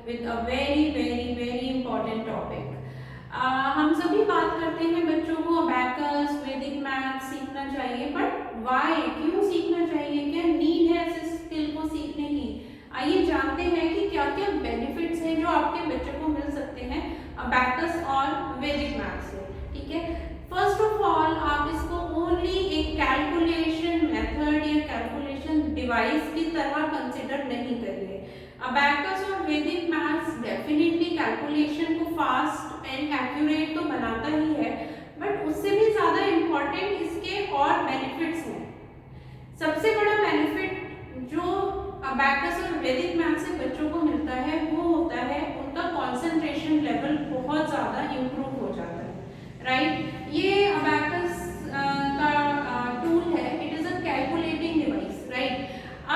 with a very important topic. हम सभी बात करते हैं बच्चों को अबैकस, वैदिक मैथ सीखना चाहिए, बट वाई, क्यों सीखना चाहिए, क्या नीड है इस स्किल को सीखने की। आइए जानते हैं कि क्या क्या बेनिफिट्स हैं जो आपके बच्चों को मिल सकते हैं अबैकस और वैदिक मैथ से। ठीक है, फर्स्ट ऑफ ऑल आप इसको ओनली एक कैलकुलेशन मेथड या कैलकुलेशन डिवाइस की तरह कंसिडर नहीं करिए। अबैकस और वैदिक मैथ्स डेफिनेटली कैलकुलेशन को फास्ट एंड एक्यूरेट तो बनाता ही है, बट उससे भी ज्यादा इम्पोर्टेंट इसके और बेनिफिट्स हैं। सबसे बड़ा बेनिफिट जो अबैकस और वैदिक मैथ से बच्चों को मिलता है वो होता है उनका कंसंट्रेशन लेवल बहुत ज्यादा इम्प्रूव हो जाता है। राइट, ये अबैकस का टूल है, it is a calculating device. Right,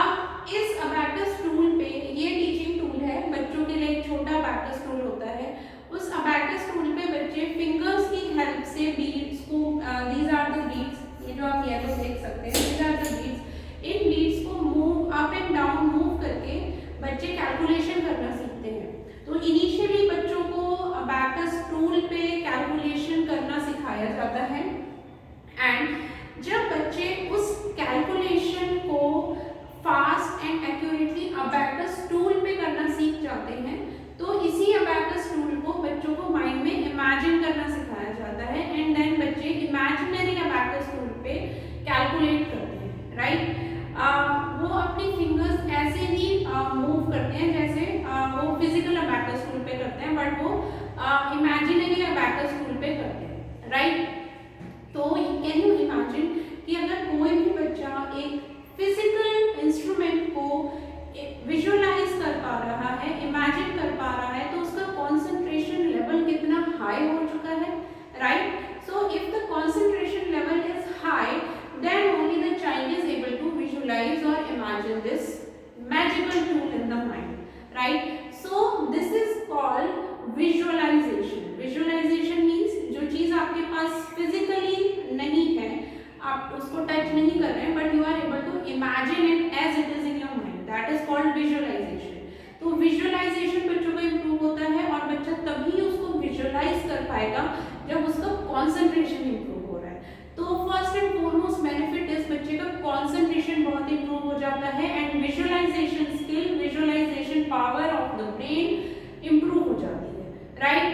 अब इस अबैकस टूल पे, ये टीचिंग टूल है बच्चों के लिए, एक छोटा अबैकस टूल होता है। उस अबैकस टूल पे बच्चे फिंगर्स की हेल्प से बीड्स को, दीज आर द बीड्स, ये जो आप येलो देख सकते हैं, दीज आर द बीड्स, इन बीड्स को move up and down move करके बच्चे कैलकुलेशन करना सीखते हैं। तो इनिशियली बच्चों को अबैकस टूल पे कैलकुलेशन करना सिखाया जाता है, एंड जब बच्चे उस कैलकुलेशन को fast and accurately abacus tool पे करना सीख जाते हैं, तो इसी अबैकस टूल को बच्चों को माइंड में इमेजिन करना सिखाया जाता है, एंड देन बच्चे इमेजिनरी अबैकस टूल पे कैलकुलेट करते हैं। राइट, वो अपनी फिंगर्स ऐसे ही मूव करते हैं जैसे वो फिजिकल अबैकस टूल पे करते हैं, बट वो इमेजिनरी अबैकस टूल पे करते हैं। राइट, तो कैन यू इमेजिन कि अगर कोई भी बच्चा एक फिजिकल इंस्ट्रूमेंट को विजुअलाइज कर पा रहा है, इमेजिन कर पा रहा है, तो उसका कंसंट्रेशन लेवल कितना हाई हो चुका है। Right, so if the concentration level is high, then only the child is able to visualize or imagine this magical tool in the mind. Right, so this is called visualization. Visualization means जो चीज आपके पास physically नहीं है, आप उसको touch नहीं कर रहे हैं, but you are able to imagine it as it is in your mind. That is called visualization. तो visualization बच्चों का improve होता है, और बच्चा तभी उसको visualize कर पाएगा जब उसका concentration improve हो रहा है। तो फर्स्ट एंड फॉरमोस्ट बेनिफिट इस बच्चे का कंसंट्रेशन बहुत इंप्रूव हो जाता है, and visualization skill, visualization power of the brain improve हो जाती है। Right,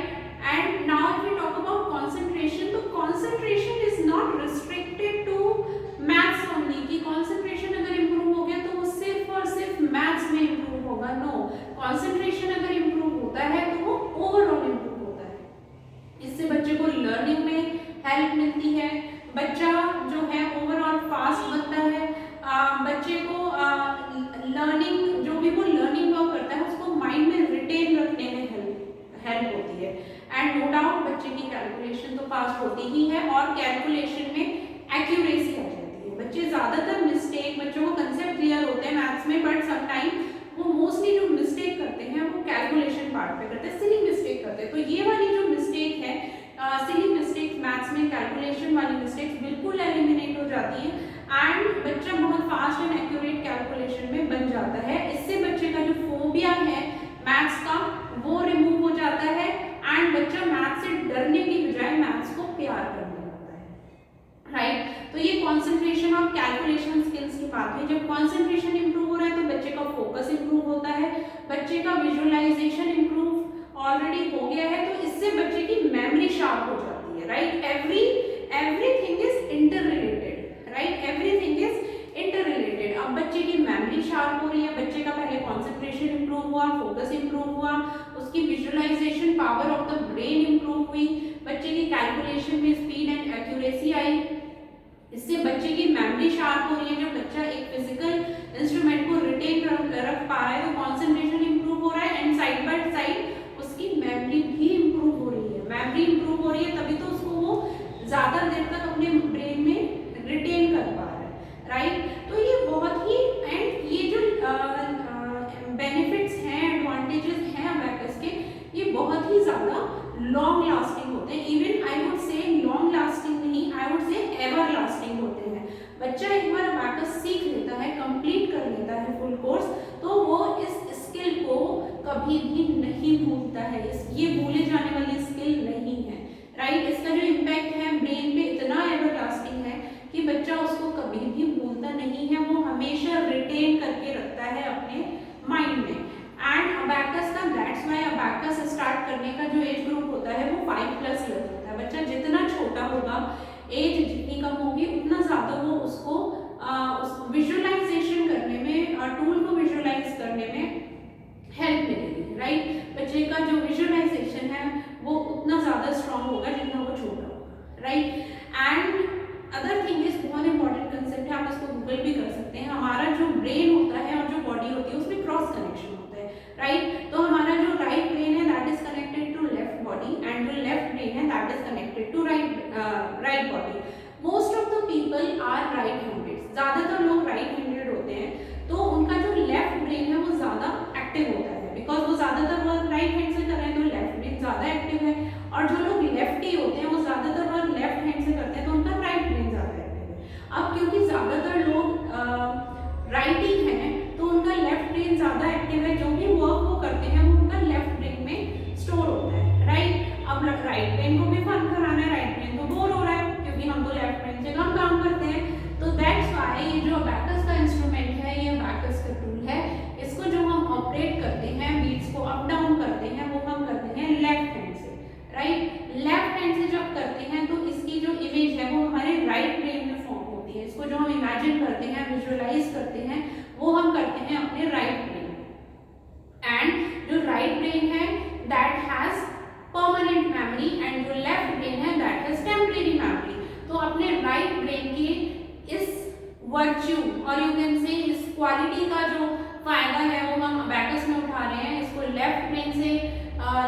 and now if we talk about concentration, तो concentration is not restricted to maths only, कि कंसंट्रेशन अगर इंप्रूव हो गया तो वो सिर्फ और सिर्फ मैथ्स में इंप्रूव होगा। नो, कंसंट्रेशन अगर इंप्रूव होता है तो वो ओवरऑल इंप्रूव होता है। इससे बच्चे को लर्निंग में हेल्प मिलती है, बच्चा जो है ओवरऑल फास्ट बनता है, बच्चे को लर्निंग, जो भी वो लर्निंग वर्क करता है उसको माइंड में रिटेन रखने में हेल्प होती है, एंड नो डाउट बच्चे की कैलकुलेशन तो फास्ट होती ही है, और कैलकुलेशन में एक्यूरेसी आ जाती है। बच्चे ज्यादातर मिस्टेक, बच्चों को कंसेप्ट क्लियर होते हैं मैथ्स में, बट समटाइम वो मोस्टली जो मिस्टेक करते हैं वो कैलकुलेशन पार्ट पे करते हैं, सिली मिस्टेक करते हैं। तो ये वाली जो मिस्टेक है, सिली मिस्टेक्स मैथ्स में, कैलकुलेशन वाली मिस्टेक्स बिल्कुल एलिमिनेट हो जाती है, एंड बच्चा बहुत फास्ट एंड एक्यूरेट कैलकुलेशन में बन जाता है। इससे बच्चे का जो फोबिया है मैथ्स का वो रिमूव हो जाता है, एंड बच्चा मैथ्स से डरने की बजाय मैथ्स को प्यार करने लगता है। राइट, तो ये कंसंट्रेशन और कैलकुलेशन स्किल्स की बात हुई। जब कंसंट्रेशन इंप्रूव हो रहा है तो बच्चे का फोकस इंप्रूव होता है, बच्चे का विजुअलाइजेशन इंप्रूव ऑलरेडी हो गया है, तो इससे बच्चे की मेमोरी शार्प हो जाती है। Right, everything is interrelated. Right, everything is interrelated. अब बच्चे की मेमोरी शार्प हो रही है, बच्चे का पहले कंसंट्रेशन इंप्रूव हुआ, फोकस इंप्रूव हुआ, उसकी visualisation power of the brain improve हुई, बच्चे की कैलकुलेशन में स्पीड एंड एक्यूरेसी आई, इससे बच्चे की मेमोरी शार्प हो रही है। जब बच्चा एक फिजिकल इंस्ट्रूमेंट को रिटेन रख पा रहा है तो कंसंट्रेशन इंप्रूव हो रहा है, एंड साइड बाय साइड उसकी मेमोरी भी इंप्रूव हो रही है। मेमोरी इंप्रूव हो रही है तभी तो उसको वो ज्यादा देर तक अपने ब्रेन में रिटेन कर पा रहा है। राइट, तो ये बहुत ही, एंड ये जो बेनिफिट्स हैं, एडवांटेजेस हैं अबैकस के, ये बहुत ही ज्यादा लॉन्ग लास्टिंग होते हैं। Even I would say long lasting नहीं, I would say everlasting होते हैं। बच्चा एक बार अबैकस है, ये भूले जाने वाली स्किल नहीं है, राइट। इसका जो इम्पैक्ट है ब्रेन पे इतना एवरलास्टिंग है कि बच्चा उसको कभी भी भूलता नहीं है, वो हमेशा रिटेन करके रखता है अपने माइंड में। एंड अबैकस का दैट्स व्हाई अबैकस स्टार्ट करने का जो एज ग्रुप होता है वो 5+ ईयर होता है। बच्चा जितना छोटा होगा, एज जितनी कम होगी, उतना ज़्यादा वो उसको विजुअलाइजेशन करने में, टूल को विजुअलाइज करने में हेल्प मिलेगी, राइट। बच्चे का जो विजुअलाइजेशन है वो उतना ज़्यादा स्ट्रॉन्ग होगा जितना वो छोटा होगा, right. And other thing is, बहुत इंपॉर्टेंट कंसेप्ट है, आप इसको गूगल भी कर सकते हैं। हमारा जो ब्रेन होता है और जो बॉडी होती है उसमें क्रॉस कनेक्शन होता है, राइट। तो हमारा जो राइट ब्रेन है that is connected to left body, and जो लेफ्ट ब्रेन है that is connected to right body. Most of the people are right handed, ज़्यादातर लोग राइट हैंडेड होते हैं, तो उनका जो लेफ्ट ब्रेन है वो ज़्यादा एक्टिव होता है, बिकॉज वो ज़्यादातर वर्क राइट हैंड से कर रहे हैं, तो लेफ्ट ब्रेन ज़्यादा एक्टिव है। और जो लोग लेफ्टी होते हैं वो ज़्यादातर वर्क लेफ्ट हैंड से करते हैं, तो उनका राइट ब्रेन ज़्यादा एक्टिव है। अब क्योंकि ज़्यादातर लोग राइटी हैं, तो उनका लेफ्ट ब्रेन ज़्यादा एक्टिव है, जो भी वर्क वो करते हैं वो उनका लेफ्ट ब्रेन में स्टोर होता है, राइट। अब राइट ब्रेन को भी फन कराना है, राइट ब्रेन तो बोर हो रहा है क्योंकि हम तो लेफ्ट ब्रेन से कम काम करते हैं, तो दैट्स व्हाई ये जो अबैकस का इंस्ट्रूमेंट है, ये अबैकस का टूल है, इसको जो हम ऑपरेट करते हैं, बीट्स को अप डाउन करते हैं, वो हम करते हैं लेफ्ट हैंड से, राइट। लेफ्ट हैंड से जब करते हैं तो इसकी जो इमेज है वो हमारे राइट ब्रेन में फॉर्म होती है। इसको जो हम इमेजिन करते हैं, विजुअलाइज करते हैं, वो हम करते हैं अपने राइट ब्रेन में। एंड जो राइट ब्रेन है that has permanent memory, and जो लेफ्ट ब्रेन है दैट हैज टेम्परेरी मेमोरी। तो अपने राइट ब्रेन की इस वर्च्यू और यू कैन से इस क्वालिटी का जो फायदा है वो हम अबैकस में उठा रहे हैं। इसको लेफ्ट ब्रेन से,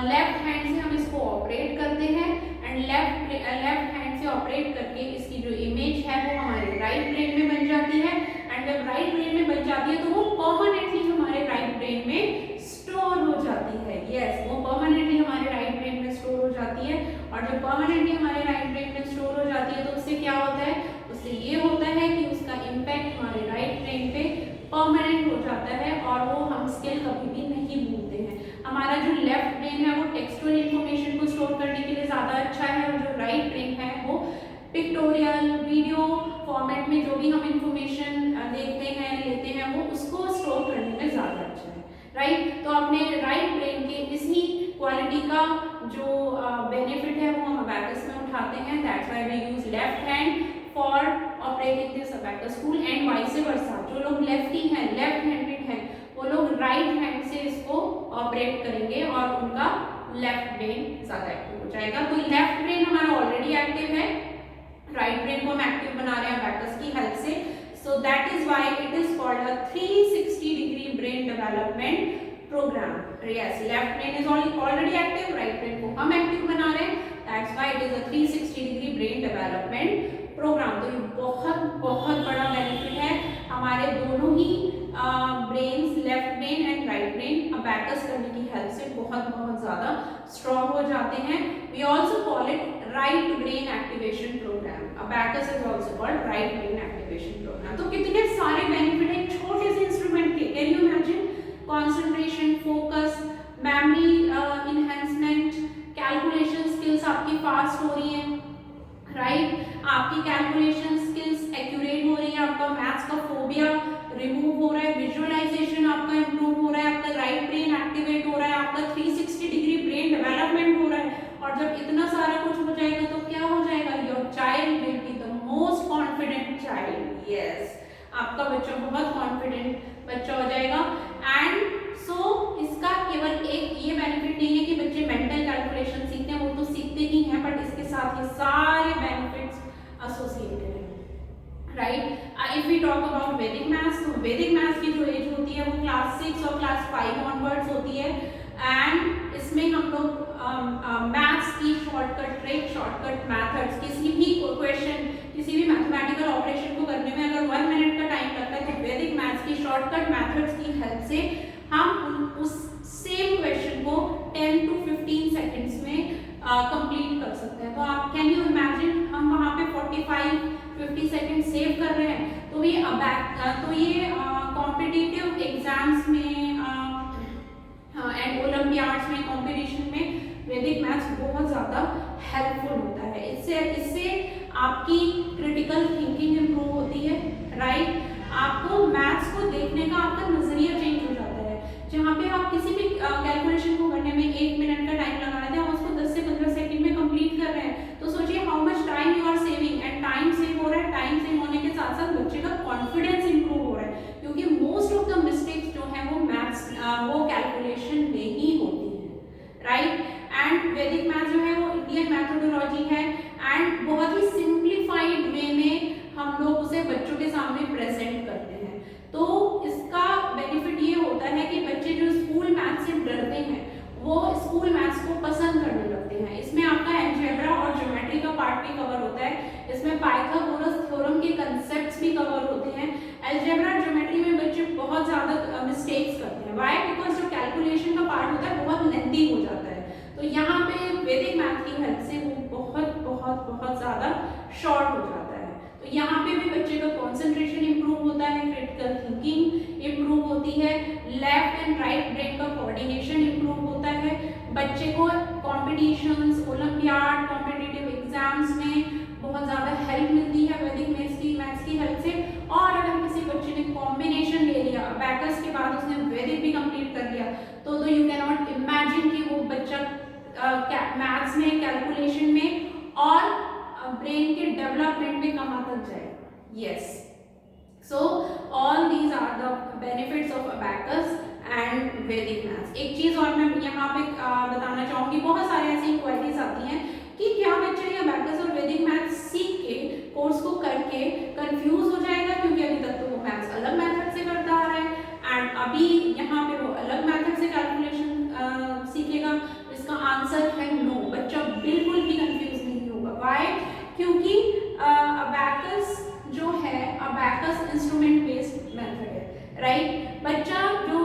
लेफ्ट हैंड से हम इसको ऑपरेट करते हैं, एंड लेफ्ट हैंड से ऑपरेट करके इसकी जो इमेज है वो हमारे राइट ब्रेन में बन जाती है। एंड जब राइट ब्रेन में बन जाती है तो वो परमानेंटली हमारे राइट ब्रेन में स्टोर हो जाती है। यस, वो परमानेंटली हमारे राइट ब्रेन में स्टोर हो जाती है। और जब परमानेंटली हमारे राइट ब्रेन में स्टोर हो जाती है तो उससे क्या होता है, उससे ये होता है कि उसका इम्पैक्ट हमारे राइट ब्रेन पे परमानेंट हो जाता है, और वो हम स्किल कभी भी नहीं भूलते हैं। हमारा जो लेफ्ट ब्रेन है वो टेक्सचुअल इन्फॉर्मेशन को स्टोर करने के लिए ज़्यादा अच्छा है, और जो राइट ब्रेन है वो पिक्टोरियल वीडियो फॉर्मेट में जो भी हम इंफॉर्मेशन देखते हैं, लेते हैं, वो उसको स्टोर करने में ज़्यादा अच्छा है, राइट। तो अपने राइट ब्रेन के इसी क्वालिटी का जो बेनिफिट है वो हम अबैकस में उठाते हैं। That's why we use left hand for operating this abacus tool, and vice versa. जो लोग लेफ्टी हैं, लेफ्ट हैंडेड हैं, वो लोग राइट हैंड से इसको ऑपरेट करेंगे और उनका लेफ्ट ब्रेन ज़्यादा एक्टिव हो जाएगा। तो लेफ्ट ब्रेन हमारा ऑलरेडी एक्टिव है, राइट ब्रेन को हम एक्टिव बना रहे हैं अबैकस की हेल्प से। So that is why it is called a 360 degree brain development programme. Yes, left brain is already active, right brain को हम एक्टिव बना रहे हैं, that's why it is a 360 degree brain development programme. तो ये बहुत बहुत बड़ा बेनिफिट है। हमारे दोनों ही brains, left brain and right brain, abacus करने की हेल्प से बहुत बहुत ज़्यादा स्ट्रॉन्ग हो जाते हैं। We also call it right brain activation programme. Abacus is also called right brain activation programme. तो कितने सारे बेनिफिट हैं एक छोटे से इंस्ट्रूमेंट के। Can you imagine? Concentration, focus, memory enhancement, calculation skills आपकी फास्ट हो रही है, राइट। आपकी कैलकुलेशन स्किल्स एक्यूरेट हो रही है, आपका मैथ्स का फोबिया रिमूव हो रहा है, विजुअलाइजेशन आपका इंप्रूव हो रहा है, आपका राइट ब्रेन एक्टिवेट हो रहा है, आपका 360 डिग्री ब्रेन डेवलपमेंट हो रहा है। और जब इतना सारा कुछ हो जाएगा तो क्या हो जाएगा? Your child will be the most confident child. Yes, आपका बच्चा बहुत कॉन्फिडेंट बच्चा हो जाएगा। एंड सो इसका केवल एक ये बेनिफिट नहीं है कि बच्चे मेंटल कैलकुलेशन सीखते हैं, वो तो सीखते ही हैं, बट इसके साथ ये सारे बेनिफिट्स एसोसिएटेड हैं, right. If we talk about Vedic maths, तो वैदिक मैथ्स की जो एज होती है वो क्लास 6 और क्लास 5 ऑनवर्ड्स होती है। एंड इसमें हम लोग मैथ्स की शॉर्टकट ट्रिक, शॉर्टकट मैथड्स, किसी भी क्वेश्चन, किसी भी मैथमेटिकल ऑपरेशन को करने में अगर 1 मिनट का टाइम लगता है तो वैदिक मैथ्स की शॉर्टकट मैथड्स की हेल्प से हम उस सेम क्वेश्चन को 10 to 15 सेकेंड्स में कंप्लीट कर सकते हैं। तो आप कैन यू इमेजिन, हम वहाँ पे 45-50 सेकेंड सेव कर रहे हैं। तो ये कॉम्पिटिटिव एग्जाम्स में एंड ओलंपियाड्स में, कॉम्पिटिशन में बहुत ज़्यादा हेल्पफुल होता है। इससे इससे आपकी क्रिटिकल थिंकिंग इम्प्रूव होती है, राइट। आपको मैथ्स को देखने का आपका नजरिया चेंज हो जाता है। जहाँ पे आप किसी भी कैलकुलेशन को करने में 1 मिनट का टाइम लगा रहे थे, आप उसको 10 से 15 सेकंड में कंप्लीट कर रहे हैं, तो सोचिए how much time you are saving. And time save हो रहा है, टाइम सेव होने के साथ साथ बच्चे का कॉन्फिडेंस इंप्रूव हो रहा है, क्योंकि मोस्ट ऑफ द मिस्टेक्स जो है वो मैथ्स वो कैलकुलेशन में ही होती है, राइट। एंड वैदिक मैथ जो है वो इंडियन मैथोडोलॉजी है, एंड बहुत ही सिंप्लीफाइड वे में हम लोग उसे बच्चों के सामने प्रेजेंट करते हैं। तो इसका बेनिफिट ये होता है कि बच्चे जो स्कूल मैथ से डरते हैं वो स्कूल मैथ्स को पसंद करने लगते हैं। इसमें आपका अलजेब्रा और ज्योमेट्री का पार्ट भी कवर होता है, इसमें पाइथागोरस थ्योरम के कंसेप्ट्स भी कवर होते हैं। अलजेब्रा और ज्योमेट्री में बच्चे बहुत ज़्यादा मिस्टेक्स करते हैं, व्हाई? बिकॉज जो कैलकुलेशन का पार्ट होता है बहुत लेंथी हो जाता है, तो यहाँ पे वैदिक मैथ की हेल्प से वो बहुत बहुत बहुत ज़्यादा शॉर्ट हो जाता है। तो यहाँ पे भी बच्चे का कंसंट्रेशन इंप्रूव होता है, क्रिटिकल थिंकिंग इंप्रूव होती है, लेफ्ट एंड राइट ब्रेन का कोऑर्डिनेशन इंप्रूव होता है, बच्चे को कॉम्पिटिशन्स, ओलंपियाड, कॉम्पिटिटिव एग्जाम्स में बहुत ज़्यादा हेल्प मिलती है वैदिक मैथ्स की हेल्प से। और अगर किसी बच्चे ने कॉम्बिनेशन ले लिया, अबैकस के बाद उसने वैदिक भी कंप्लीट कर लिया, तो यू कैन नॉट इमेजिन कि वो बच्चा मैथ्स में, कैलकुलेशन में और ब्रेन के डेवलपमेंट में कहाँ तक जाए। Yes, so all these are the benefits of abacus and Vedic maths. एक चीज़ और मैं यहाँ पे बताना चाहूँगी, बहुत सारे ऐसी इंक्वायरीज आती हैं कि क्या बच्चा ये अबैकस और वैदिक मैथ्स सीख के, कोर्स को करके कंफ्यूज हो जाएगा, क्योंकि अभी तक तो वो मैथ्स अलग मेथड से करता आ रहा है एंड अभी यहाँ पे वो अलग मेथड से कैलकुलेशन सीखेगा। इसका आंसर है नो, बच्चा बिल्कुल भी कंफ्यूज नहीं होगा। व्हाई? क्योंकि अबैकस जो है, अबैकस इंस्ट्रूमेंट बेस्ड मेथड है, राइट। बच्चा जो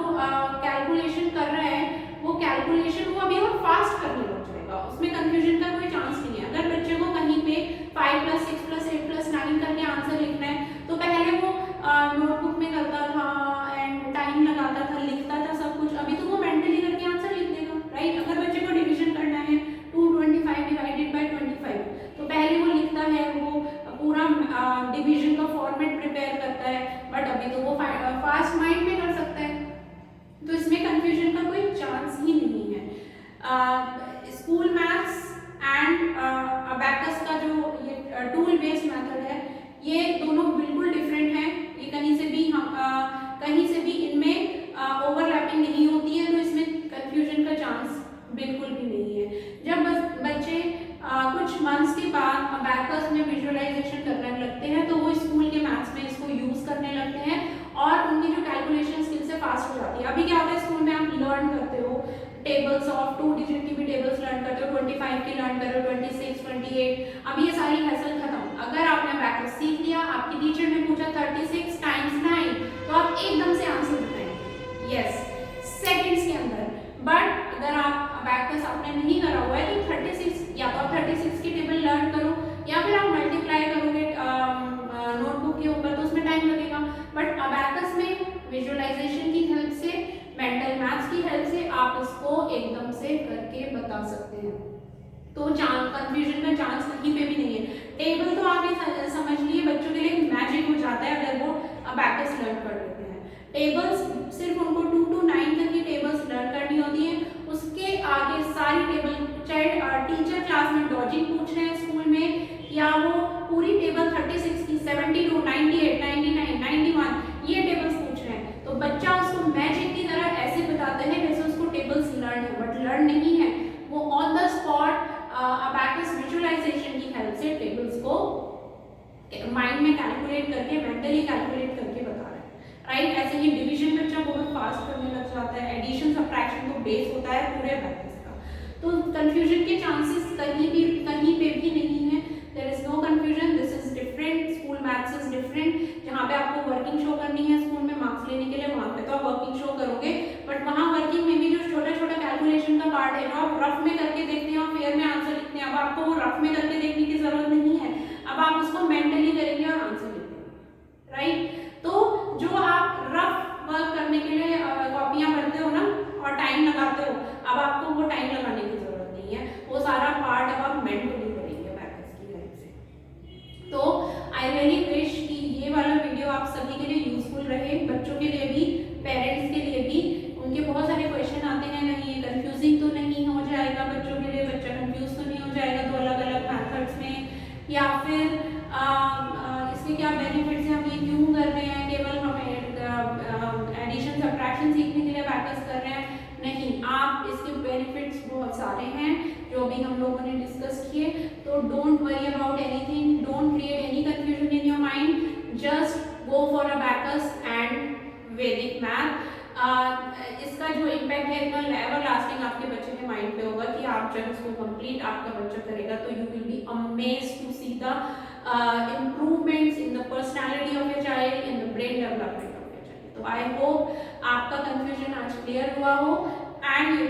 कैलकुलेशन कर रहा है वो कैलकुलेशन को अभी और फास्ट करने लग जाएगा, उसमें कंफ्यूजन का कोई चांस नहीं है। अगर बच्चे को कहीं पे 5 + 6 + 8 + 9 करके आंसर लिखना है, तो पहले वो नोटबुक में करता था एंड टाइम लगाता था, लिखता था सब कुछ, अभी तो वो मेंटली करके आंसर लिख देगा, राइट। अगर बच्चे को डिवीजन करना है 225 / 25, तो पहले वो लिखता है, वो पूरा डिवीजन का फॉर्मेट प्रिपेयर करता है, बट अभी तो वो फास्ट माइंड में कर सकता है, तो इसमें कंफ्यूजन का कोई चांस ही नहीं है। स्कूल मैथ्स एंड अबैकस का जो ये टूल बेस्ड मेथड है, ये दोनों बिल्कुल डिफरेंट हैं। ये कहीं से भी इनमें ओवरलैपिंग नहीं होती है, तो इसमें कंफ्यूजन का चांस बिल्कुल भी नहीं है। जब बच्चे कुछ मंथ्स के बाद अबैकस में विजुअलाइजेशन करने लगते हैं, तो वो स्कूल के मैथ्स में इसको यूज करने लगते हैं और उनकी जो कैलकुलेशन स्किल से फास्ट हो जाती है। अभी क्या होता है, स्कूल में आप लर्न करते हो टेबल्स ऑफ 2 डिजिट की भी टेबल्स लर्न करते हो, 25 की लर्न कर रहे हो, 26, 28, अब ये सारी हैसल खत्म। अगर आपने अबैकस सीख लिया, आपकी टीचर ने पूछा 36 × 9, तो आप एकदम से आंसर बताएंगे, यस, सेकंड्स के अंदर। बट अगर आप अबैकस आपने नहीं करा हुआ है, तो 36 या तो आप 36 की टेबल लर्न करो, या फिर आप मल्टीप्लाई करोगे नोटबुक के ऊपर, तो उसमें टाइम लगेगा। बट अबैकस में विजुअलाइजेशन की हेल्प से, मेंटल मैथ्स की हेल्प से आप इसको एकदम से करके बता सकते हैं, तो कंफ्यूजन का चांस कहीं पे भी नहीं है। टेबल तो आप ये समझ लिए बच्चों के लिए मैजिक हो जाता है अगर वो अबैकस लर्न कर लेते हैं। टेबल्स सिर्फ उनको 2 to 9 तक की टेबल्स लर्न करनी होती है, उसके आगे सारी टेबल, चाहे टीचर क्लास में डॉजिंग पूछ रहे हैं स्कूल में, या वो पूरी टेबल 36 की, 72, 98, 99, 91 ये टेबल्स पूछ रहे हैं, तो बच्चा उसको मैजिक की तरह ऐसे बताता है जैसे उसको टेबल्स लर्न है, बट लर्न नहीं है, वो on the spot abacus visualisation की हेल्प से टेबल्स को माइंड में कैलकुलेट करके, मेंटली कैलकुलेट करके बता रहे हैं, राइट। ऐसे ही डिवीजन बच्चा बहुत फास्ट करने लग जाता है, एडिशन सब्ट्रैक्शन तो बेस होता है पूरे अबैकस का, तो कंफ्यूजन के चांसेस कहीं पे भी नहीं है। There is no confusion, this is different, school maths is different. जहाँ पे आपको वर्किंग शो करनी है स्कूल में मार्क्स लेने के लिए, वहाँ पे तो आप वर्किंग शो करोगे, बट वहाँ वर्किंग में भी जो छोटा छोटा कैलकुलेशन का पार्ट है, जो आप रफ में करके देखते हैं और फेयर में आंसर लिखते हैं, अब आपको वो रफ में करके देखने की जरूरत नहीं है, अब आप उसको मेंटली करेंगे और आंसर लिखेंगे, राइट। तो जो आप रफ वर्क करने के लिए कॉपियां भरते हो ना और टाइम लगाते हो, अब आपको वो टाइम लगाने की जरूरत नहीं है, वो सारा प्रैक्टिस कर रहे हैं, नहीं, आप इसके बेनिफिट्स बहुत सारे हैं जो भी हम लोगों ने डिस्कस किए। तो don't worry about anything, don't create any confusion in your mind, just go for abacus and वैदिक मैथ। इसका जो इम्पैक्ट है इतना एवर लास्टिंग आपके बच्चे के माइंड पे होगा कि आप जब इसको कंप्लीट आपका बच्चा करेगा तो you will be amazed to see the improvements in the personality of your child, in the brain development of your child. तो आई होप आपका कंफ्यूजन आज क्लियर हुआ हो एंड यू